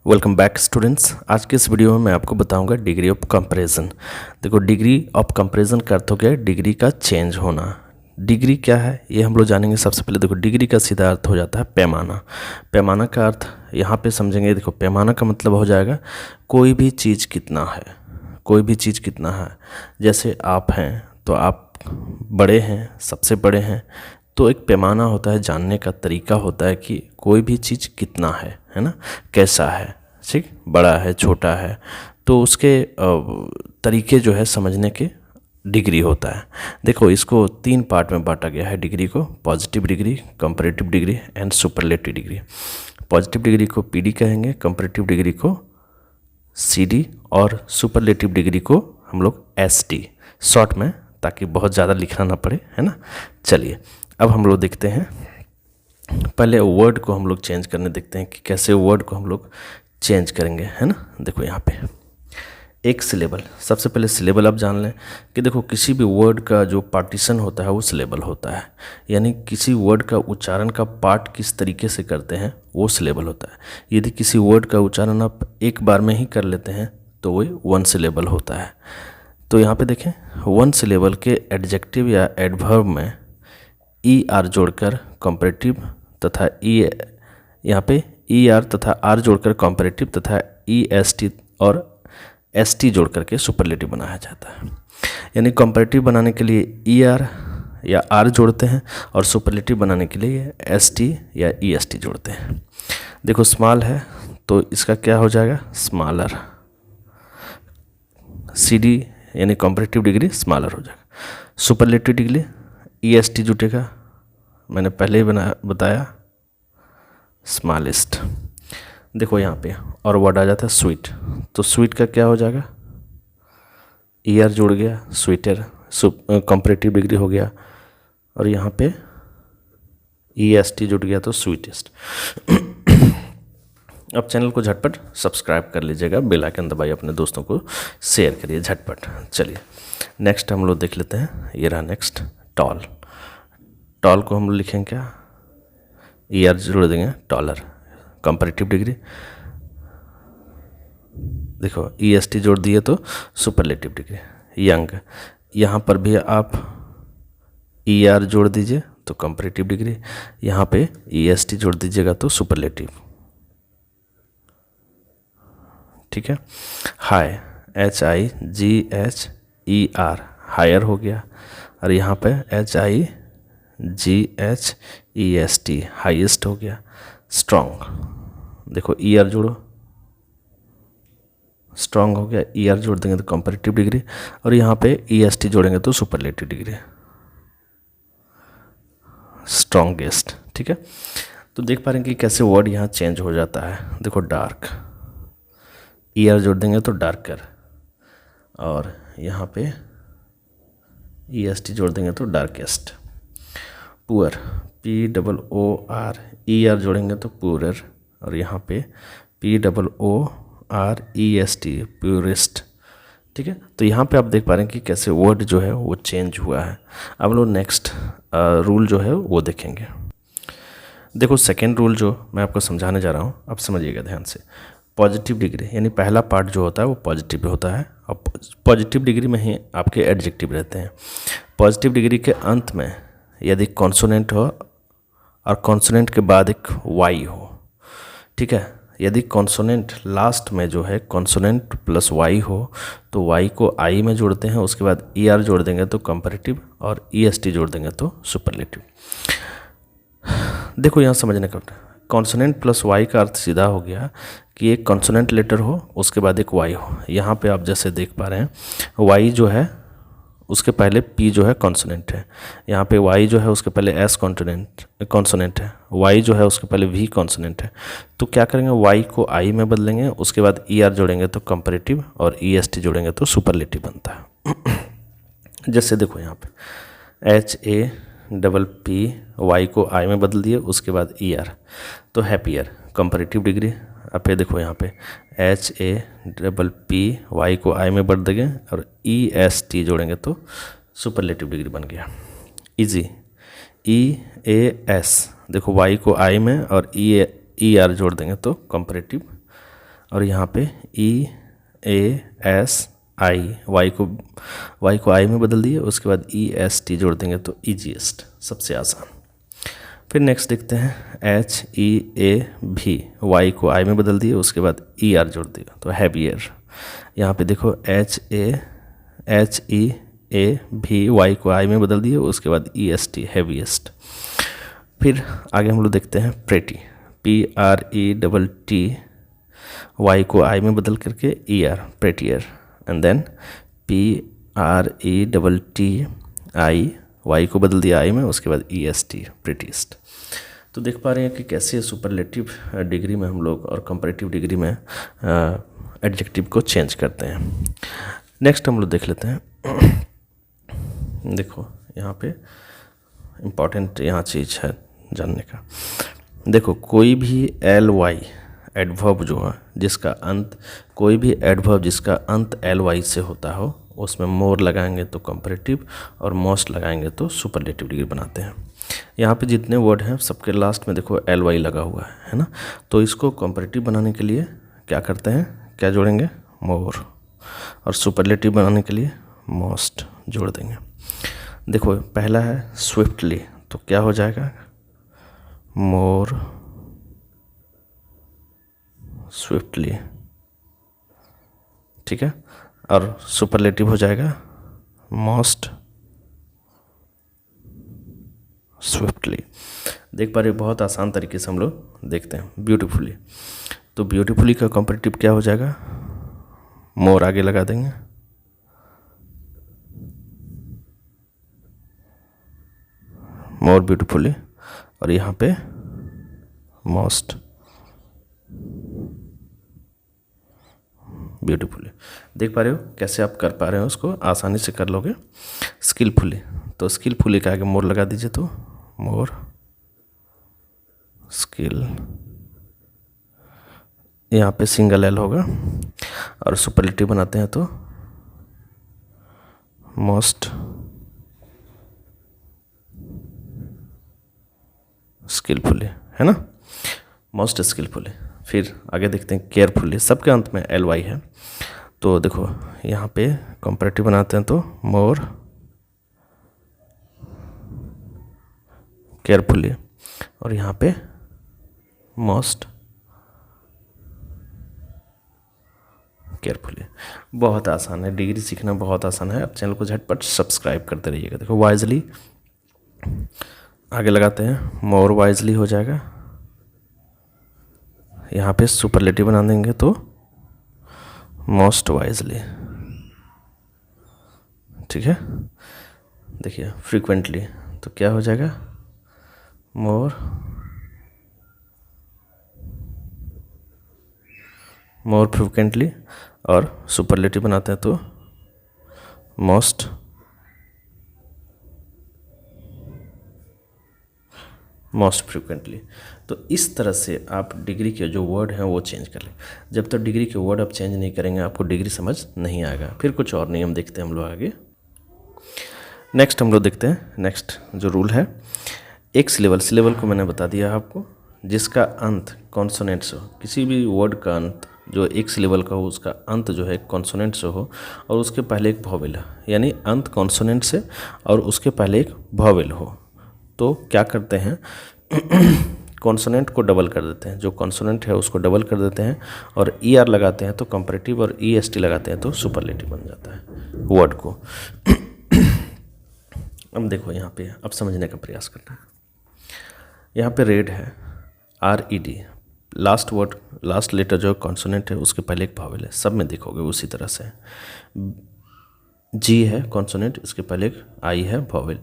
Welcome back students. आज के इस वीडियो में मैं आपको बताऊंगा डिग्री ऑफ कंपैरिजन। देखो, डिग्री ऑफ कंपैरिजन का अर्थ हो गया डिग्री का चेंज होना। डिग्री क्या है ये हम लोग जानेंगे। सबसे पहले देखो, डिग्री का सीधा अर्थ हो जाता है पैमाना। पैमाना का अर्थ यहाँ पे समझेंगे। देखो, पैमाना का मतलब हो जाएगा कोई भी चीज़ कितना है, कोई भी चीज़ कितना है। जैसे आप हैं तो आप बड़े हैं, सबसे बड़े हैं, तो एक पैमाना होता है, जानने का तरीका होता है कि कोई भी चीज़ कितना है ना, कैसा है, ठीक, बड़ा है, छोटा है, तो उसके तरीके जो है समझने के डिग्री होता है। देखो, इसको 3 पार्ट में बांटा गया है डिग्री को: positive degree, comparative degree and superlative degree. Positive degree को पीडी कहेंगे, कंपैरेटिव डिग्री को सीडी और सुपरलेटिव डिग्री को हम लोग एसडी शॉर्ट में, ताकि बहुत ज़्यादा लिखना ना पड़े, है ना। चलिए अब हम लोग देखते हैं, पहले वर्ड को हम लोग चेंज करने देखते हैं कि कैसे वर्ड को हम लोग चेंज करेंगे, है ना। देखो यहाँ पे एक सिलेबल, सबसे पहले सिलेबल आप जान लें कि देखो किसी भी वर्ड का जो पार्टीशन होता है वो सिलेबल होता है। यानी किसी वर्ड का उच्चारण का पार्ट किस तरीके से करते हैं वो सिलेबल होता है। यदि किसी वर्ड का उच्चारण आप एक बार में ही कर लेते हैं तो वो 1 सिलेबल होता है। तो यहाँ पे देखें, 1 सिलेबल के एडजेक्टिव या एडवर्ब में ई आर जोड़कर कंपैरेटिव तथा यहाँ पे ई आर तथा आर जोड़कर कंपैरेटिव तथा ई एस टी और एस टी जोड़ करके सुपरलेटिव बनाया जाता है। यानी कंपैरेटिव बनाने के लिए ई आर या आर जोड़ते हैं और सुपरलेटिव बनाने के लिए एस टी या ई एस टी जोड़ते हैं। देखो, स्मॉल है तो इसका क्या हो जाएगा, स्मॉलर। सी डी यानी कंपैरेटिव डिग्री स्मॉलर हो जाएगा। Superlative degree E S T जुटेगा, मैंने पहले ही बताया, स्मॉलेस्ट। देखो यहाँ पे और वर्ड आ जाता है स्वीट, तो स्वीट का क्या हो जाएगा, ईयर जुड़ गया, स्वीटर, कंपैरेटिव डिग्री हो गया, और यहाँ पे ई एस टी जुड़ गया तो स्वीटेस्ट। अब चैनल को झटपट सब्सक्राइब कर लीजिएगा, बेल आइकन दबाइए, अपने दोस्तों को शेयर करिए झटपट। चलिए नेक्स्ट हम लोग देख लेते हैं। ये रहा नेक्स्ट, टॉल। टॉल को हम लोग लिखेंगे क्या, ई आर जोड़ देंगे, टॉलर। कंपैरेटिव डिग्री देखो ई एस टी जोड़ दिए तो सुपरलेटिव डिग्री। यंग, यहाँ पर भी आप ई आर जोड़ दीजिए तो कंपैरेटिव डिग्री, यहाँ पे ई एस टी जोड़ दीजिएगा तो सुपरलेटिव, ठीक है। High, H I G H E R, higher हो गया, और यहाँ पे H I G H E S T, highest हो गया। स्ट्रॉन्ग, देखो ई आर जोड़ो, स्ट्रॉन्ग हो गया, ई आर जोड़ देंगे तो कंपैरेटिव डिग्री, और यहाँ पे ई एस टी जोड़ेंगे तो सुपरलेटिव डिग्री, स्ट्रॉन्गेस्ट, ठीक है। तो देख पा रहे हैं कि कैसे वर्ड यहाँ चेंज हो जाता है। देखो, डार्क, ई आर जोड़ देंगे तो डार्कर, और यहाँ पे ई एस टी जोड़ देंगे तो darkest. Poor, P double O R, E R जोड़ेंगे तो पुअरर, और यहाँ पे P double O R E S T, poorest, ठीक है। तो यहाँ पे आप देख पा रहे हैं कि कैसे वर्ड जो है वो चेंज हुआ है। अब हम लोग नेक्स्ट रूल जो है वो देखेंगे। देखो, सेकेंड रूल जो मैं आपको समझाने जा रहा हूँ, अब समझिएगा ध्यान से। पॉजिटिव डिग्री यानी पहला पार्ट जो होता है वो पॉजिटिव होता है, और पॉजिटिव डिग्री में ही आपके एडजेक्टिव रहते हैं। पॉजिटिव डिग्री के अंत में यदि कॉन्सोनेंट हो और कॉन्सोनेंट के बाद एक वाई हो, ठीक है। यदि कॉन्सोनेंट लास्ट में जो है कॉन्सोनेंट प्लस वाई हो तो वाई को आई में जोड़ते हैं, उसके बाद ई आर जोड़ देंगे तो कंपैरेटिव, और ई एस टी जोड़ देंगे तो सुपरलेटिव। देखो यहाँ समझने का, कॉन्सोनेंट प्लस वाई का अर्थ सीधा हो गया कि एक कॉन्सोनेंट लेटर हो उसके बाद एक वाई हो। यहाँ पे आप जैसे देख पा रहे हैं, वाई जो है उसके पहले पी जो है कॉन्सोनेंट है, यहाँ पे वाई जो है उसके पहले एस कॉन्सोनेंट है, वाई जो है उसके पहले वी कॉन्सोनेंट है। तो क्या करेंगे, वाई को आई में बदलेंगे, उसके बाद ई आर जोड़ेंगे तो कंपैरेटिव, और ई एस टी जोड़ेंगे तो सुपरलेटिव बनता है। जैसे देखो यहाँ पे H A double P, Y को आई में बदल दिए, उसके बाद ई आर तो हैप्पियर, कंपैरेटिव डिग्री। अब ये देखो यहाँ पे H A double P, Y को आई में बदल देंगे और ई एस टी जोड़ेंगे तो सुपरलेटिव डिग्री बन गया। इजी, ई ए एस, देखो वाई को आई में और ई आर जोड़ देंगे तो कंपैरेटिव, और यहाँ पे EASI, वाई को आई में बदल दिए, उसके बाद EST जोड़ देंगे तो ईजीएस्ट, सबसे आसान। फिर नेक्स्ट देखते हैं HEAV, वाई को आई में बदल दिए, उसके बाद ER जोड़ दिया तो हैवियर। यहाँ पे देखो HEAV, वाई को आई में बदल दिए, उसके बाद EST हैवीएस्ट। फिर आगे हम लोग देखते हैं प्रेटी, PRETT, वाई को आई में बदल करके ER, prettier. And then PRETTI, Y को बदल दिया आई में, उसके बाद EST, प्रेटिस्ट। तो देख पा रहे हैं कि कैसे सुपरलेटिव डिग्री में हम लोग और कंपैरेटिव डिग्री में एडजेक्टिव को चेंज करते हैं। नेक्स्ट हम लोग देख लेते हैं। देखो यहाँ पे इम्पॉर्टेंट यहाँ चीज़ है जानने का। देखो कोई भी LY एडवर्ब जो है जिसका अंत, कोई भी एडवर्ब जिसका अंत LY से होता हो, उसमें मोर लगाएंगे तो कंपैरेटिव और मोस्ट लगाएंगे तो सुपरलेटिव डिग्री बनाते हैं। यहाँ पे जितने वर्ड हैं सबके लास्ट में देखो LY लगा हुआ है ना। तो इसको कंपैरेटिव बनाने के लिए क्या करते हैं, क्या जोड़ेंगे, मोर, और सुपरलेटिव बनाने के लिए मोस्ट जोड़ देंगे। देखो पहला है स्विफ्टली, तो क्या हो जाएगा, मोर स्विफ्टली, ठीक है। और सुपरलेटिव हो जाएगा मोस्ट स्विफ्टली। देख पा रहे हो, बहुत आसान तरीके से हम लोग देखते हैं। ब्यूटीफुली, तो ब्यूटीफुली का कंपैरेटिव क्या हो जाएगा, मोर आगे लगा देंगे, मोर ब्यूटीफुली, और यहाँ पे मोस्ट ब्यूटीफुली। देख पा रहे हो कैसे आप कर पा रहे हो, उसको आसानी से कर लोगे। स्किलफुली, तो स्किलफुली के आगे मोर लगा दीजिए तो मोर स्किल, यहाँ पे सिंगल एल होगा। और सुपरलेटिव बनाते हैं तो मोस्ट स्किलफुली, है ना, मोस्ट स्किलफुली। फिर आगे देखते हैं केयरफुली, सबके अंत में LY है। तो देखो यहाँ पे कंपैरेटिव बनाते हैं तो मोर केयरफुली, और यहाँ पे मोस्ट केयरफुली। बहुत आसान है, डिग्री सीखना बहुत आसान है। आप चैनल को झटपट सब्सक्राइब करते रहिएगा। देखो वाइजली आगे लगाते हैं, मोर वाइजली हो जाएगा। यहाँ पे सुपरलेटिव बना देंगे तो मोस्ट वाइजली, ठीक है। देखिए फ्रीक्वेंटली, तो क्या हो जाएगा, मोर फ्रीक्वेंटली, और सुपरलेटिव बनाते हैं तो मोस्ट फ्रीक्वेंटली। तो इस तरह से आप डिग्री के जो वर्ड हैं वो चेंज कर लें। जब तक डिग्री के वर्ड आप चेंज नहीं करेंगे आपको डिग्री समझ नहीं आएगा। फिर कुछ और नियम देखते हैं हम लोग आगे। नेक्स्ट हम लोग देखते हैं, नेक्स्ट जो रूल है, एक सिलेबल को मैंने बता दिया आपको, जिसका अंत कॉन्सोनेंट से हो। किसी भी वर्ड का अंत जो एक सिलेबल का हो, उसका अंत जो है कॉन्सोनेंट से हो और उसके पहले एक वॉवेल है, यानी अंत कॉन्सोनेंट से और उसके पहले एक वॉवेल हो, तो क्या करते हैं कॉन्सोनेंट को डबल कर देते हैं। जो कॉन्सोनेंट है उसको डबल कर देते हैं और ER लगाते हैं तो कंपैरेटिव, और EST लगाते हैं तो सुपरलेटिव बन जाता है वर्ड को। अब देखो यहाँ पे, अब समझने का प्रयास करना है। यहाँ पे रेड है, RED, last word, last letter जो कॉन्सोनेंट है उसके पहले एक वॉवेल है। सब में देखोगे उसी तरह से। G है कॉन्सोनेंट, इसके पहले एक I है वॉवेल,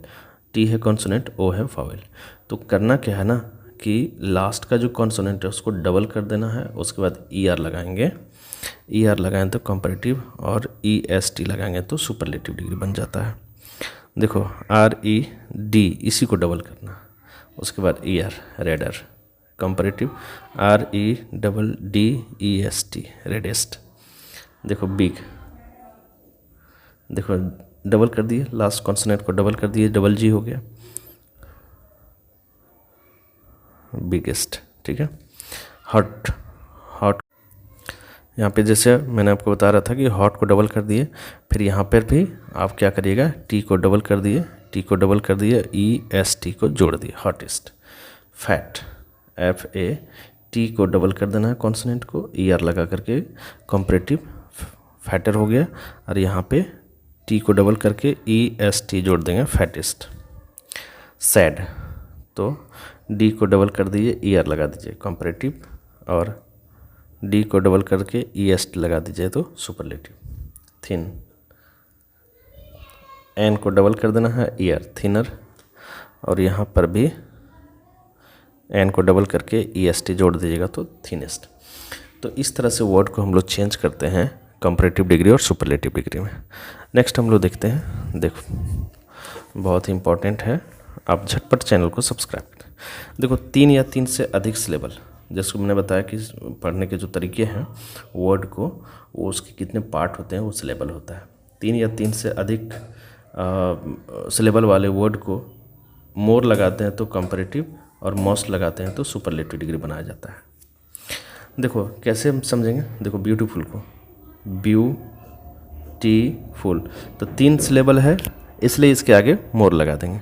T है कॉन्सोनेंट, O है वॉवेल। तो करना क्या है ना कि लास्ट का जो कॉन्सोनेंट है उसको डबल कर देना है, उसके बाद ER लगाएंगे, ER लगाएं तो कंपैरेटिव, और EST लगाएंगे तो सुपरलेटिव डिग्री बन जाता है। देखो RED, इसी को डबल करना, उसके बाद ER raider, comparative REDDEST reddest. देखो बिग, देखो डबल कर दिए, लास्ट कॉन्सोनेंट को डबल कर दिए, डबल G हो गया, बिगेस्ट, ठीक है। हॉट, यहाँ पे जैसे मैंने आपको बता रहा था कि हॉट को डबल कर दिए, फिर यहाँ पर भी आप क्या करिएगा, टी को डबल कर दिए, टी को डबल कर दिए, EST को जोड़ दिए, हॉटेस्ट। फैट, FAT को डबल कर देना है कॉन्सोनेंट को, ER लगा करके कंपैरेटिव फैटर हो गया, और यहाँ पे टी को डबल करके EST जोड़ देंगे, फैटेस्ट। सैड, तो डी को डबल कर दीजिए, ER लगा दीजिए कंपैरेटिव, और डी को डबल करके EST लगा दीजिए तो सुपरलेटिव। थिन, एन को डबल कर देना है, ER थिनर, और यहाँ पर भी एन को डबल करके EST जोड़ दीजिएगा तो थिनेस्ट। तो इस तरह से वर्ड को हम लोग चेंज करते हैं कंपैरेटिव डिग्री और सुपरलेटिव डिग्री में। नेक्स्ट हम लोग देखते हैं, देखो बहुत ही इंपॉर्टेंट है, आप झटपट चैनल को सब्सक्राइब करें। देखो 3 या 3 से अधिक सिलेबल, जैसे मैंने बताया कि पढ़ने के जो तरीके हैं वर्ड को, वो उसके कितने पार्ट होते हैं वो सिलेबल होता है। 3 या 3 से अधिक सिलेबल वाले वर्ड को मोर लगाते हैं तो कंपैरेटिव, और मोस्ट लगाते हैं तो सुपरलेटिव डिग्री बनाया जाता है। देखो कैसे हम समझेंगे, देखो ब्यूटीफुल को ब्यूटीफुल, तो 3 सिलेबल है इसलिए इसके आगे मोर लगा देंगे,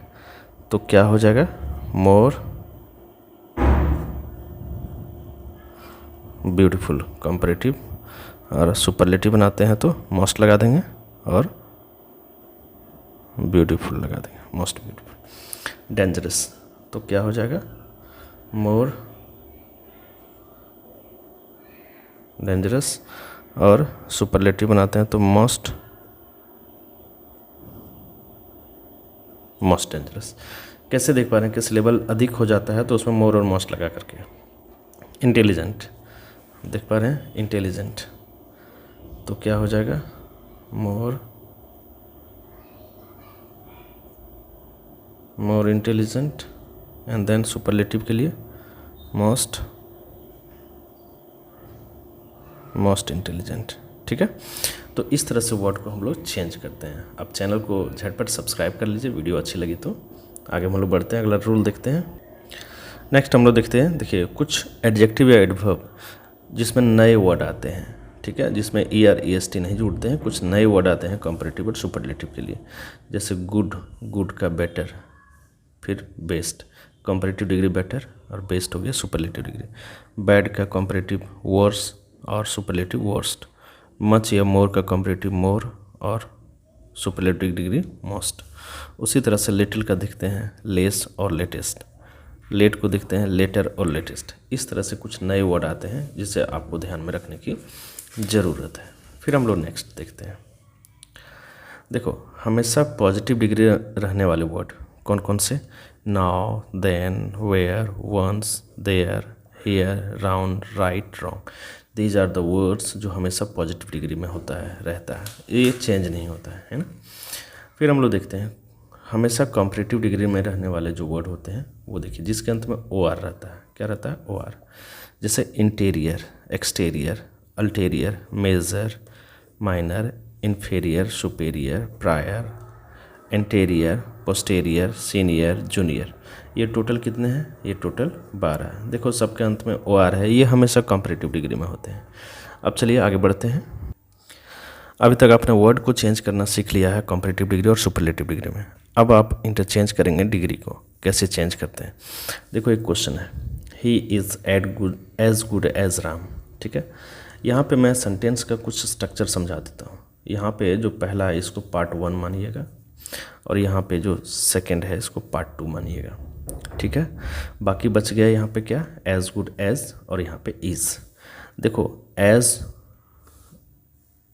तो क्या हो जाएगा, मोर ब्यूटीफुल कंपैरेटिव, और सुपरलेटिव बनाते हैं तो मोस्ट लगा देंगे और ब्यूटीफुल लगा देंगे, मोस्ट ब्यूटीफुल। डेंजरस, तो क्या हो जाएगा, मोर डेंजरस, और सुपरलेटिव बनाते हैं तो मोस्ट डेंजरस। कैसे देख पा रहे हैं कि सिलेबल अधिक हो जाता है तो उसमें मोर और मोस्ट लगा करके। इंटेलिजेंट, देख पा रहे हैं इंटेलिजेंट, तो क्या हो जाएगा, more intelligent, and then superlative के लिए मोस्ट इंटेलिजेंट। ठीक है, तो इस तरह से वर्ड को हम लोग चेंज करते हैं। अब चैनल को झटपट सब्सक्राइब कर लीजिए, वीडियो अच्छी लगी तो। आगे हम लोग बढ़ते हैं, अगला रूल देखते हैं। नेक्स्ट हम लोग देखते हैं, देखिए कुछ एडजेक्टिव या एडवर्ब जिसमें नए वर्ड आते हैं, ठीक है, जिसमें ER EST नहीं जुड़ते हैं, कुछ नए वर्ड आते हैं कंपैरेटिव और सुपरलेटिव के लिए। जैसे गुड का बेटर, फिर बेस्ट, कंपैरेटिव डिग्री बेटर, और बेस्ट हो गया सुपरलेटिव डिग्री। बैड का कंपैरेटिव वर्स और सुपरलेटिव वर्स्ट। मच या मोर का कंपैरेटिव मोर और सुपरलेटिव डिग्री मोस्ट। उसी तरह से लिटिल का देखते हैं लेस और लेटेस्ट, लेट को देखते हैं लेटर और लेटेस्ट। इस तरह से कुछ नए वर्ड आते हैं जिसे आपको ध्यान में रखने की ज़रूरत है। फिर हम लोग नेक्स्ट देखते हैं, देखो हमेशा पॉजिटिव डिग्री रहने वाले वर्ड कौन कौन से, now, then, where, once, there, here, round, right, wrong. These are the words जो हमेशा पॉजिटिव डिग्री में होता है, रहता है, ये चेंज नहीं होता है ना। फिर हम लोग देखते हैं हमेशा कंपैरेटिव डिग्री में रहने वाले जो वर्ड होते हैं वो देखिए, जिसके अंत में OR रहता है। क्या रहता है, OR। जैसे interior, exterior, ulterior, major, minor, inferior, superior, prior, anterior, posterior, senior, junior. ये टोटल कितने हैं, ये टोटल 12 है। देखो सबके अंत में OR है, ये हमेशा कंपैरेटिव डिग्री में होते हैं। अब चलिए आगे बढ़ते हैं। अभी तक आपने वर्ड को चेंज करना सीख लिया है कंपैरेटिव डिग्री और सुपरलेटिव डिग्री में। अब आप इंटरचेंज करेंगे डिग्री को, कैसे चेंज करते हैं। देखो एक क्वेश्चन है, he is as good as Ram. ठीक है, यहाँ पे मैं सेंटेंस का कुछ स्ट्रक्चर समझा देता हूँ। यहाँ पे जो पहला है इसको पार्ट 1 मानिएगा, और यहाँ पे जो सेकंड है इसको पार्ट 2 मानिएगा। ठीक है, बाकी बच गया यहाँ पे क्या, एज गुड एज, और यहाँ पे इज़। देखो एज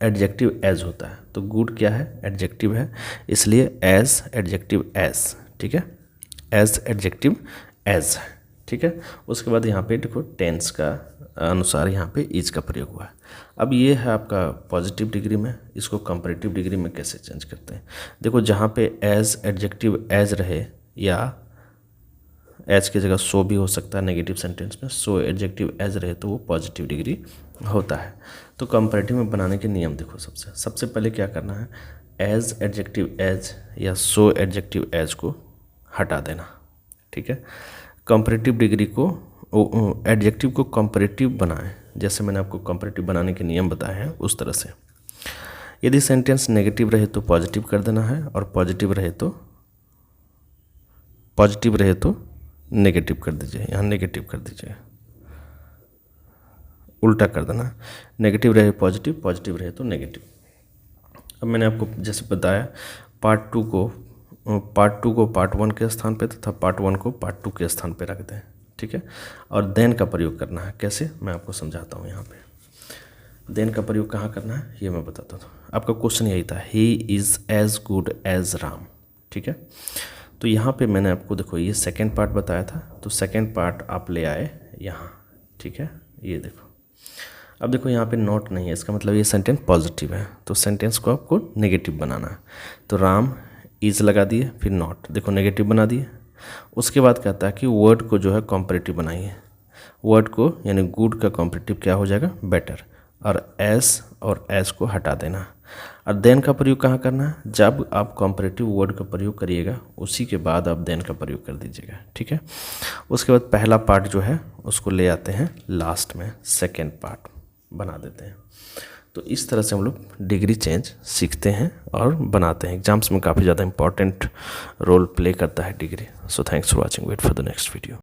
एडजेक्टिव एज होता है, तो गुड क्या है, एडजेक्टिव है, इसलिए एज एडजेक्टिव एज। ठीक है, एज एडजेक्टिव एज है। ठीक है, उसके बाद यहाँ पे देखो टेंस का अनुसार यहाँ पे इज का प्रयोग हुआ है। अब ये है आपका पॉजिटिव डिग्री में, इसको कंपैरेटिव डिग्री में कैसे चेंज करते हैं। देखो जहाँ पे एज एडजेक्टिव एज रहे, या एज की जगह सो भी हो सकता है नेगेटिव सेंटेंस में, सो एडजेक्टिव एज रहे तो वो पॉजिटिव डिग्री होता है। तो कंपैरेटिव में बनाने के नियम देखो, सबसे पहले क्या करना है, एज एडजेक्टिव एज या सो एडजेक्टिव एज को हटा देना। ठीक है, कंपैरेटिव डिग्री को एडजेक्टिव को कंपैरेटिव बनाएं, जैसे मैंने आपको कंपैरेटिव बनाने के नियम बताए हैं उस तरह से। यदि सेंटेंस नेगेटिव रहे तो पॉजिटिव कर देना है, और पॉजिटिव रहे तो नेगेटिव कर दीजिए। यहाँ नेगेटिव कर दीजिए, उल्टा कर देना, नेगेटिव रहे पॉजिटिव, पॉजिटिव रहे तो नेगेटिव। अब मैंने आपको जैसे बताया पार्ट टू को पार्ट वन के स्थान पे तथा पार्ट वन को पार्ट टू के स्थान पे रख दें, ठीक है। और देन का प्रयोग करना है, कैसे मैं आपको समझाता हूँ। यहाँ पे देन का प्रयोग कहाँ करना है ये मैं बताता हूँ। आपका क्वेश्चन यही था, he is as good as Ram, ठीक है। तो यहाँ पे मैंने आपको देखो ये सेकेंड पार्ट बताया था, तो सेकेंड पार्ट आप ले आए यहाँ, ठीक है। ये देखो, अब देखो यहाँ पे नॉट नहीं है, इसका मतलब ये सेंटेंस पॉजिटिव है, तो सेंटेंस को आपको नेगेटिव बनाना है। तो राम इज लगा दिए, फिर नॉट, देखो नेगेटिव बना दिए। उसके बाद कहता है कि वर्ड को जो है कॉम्परेटिव बनाइए। वर्ड को यानी गुड का कॉम्परेटिव क्या हो जाएगा, बेटर, और एस को हटा देना। और देन का प्रयोग कहाँ करना है, जब आप कॉम्परेटिव वर्ड का प्रयोग करिएगा उसी के बाद आप देन का प्रयोग कर दीजिएगा, ठीक है। उसके बाद पहला पार्ट जो है उसको ले आते हैं लास्ट में, सेकेंड पार्ट बना देते हैं। तो इस तरह से हम लोग डिग्री चेंज सीखते हैं और बनाते हैं। एग्जाम्स में काफ़ी ज़्यादा इंपॉर्टेंट रोल प्ले करता है degree. So thanks for watching, wait for the next video.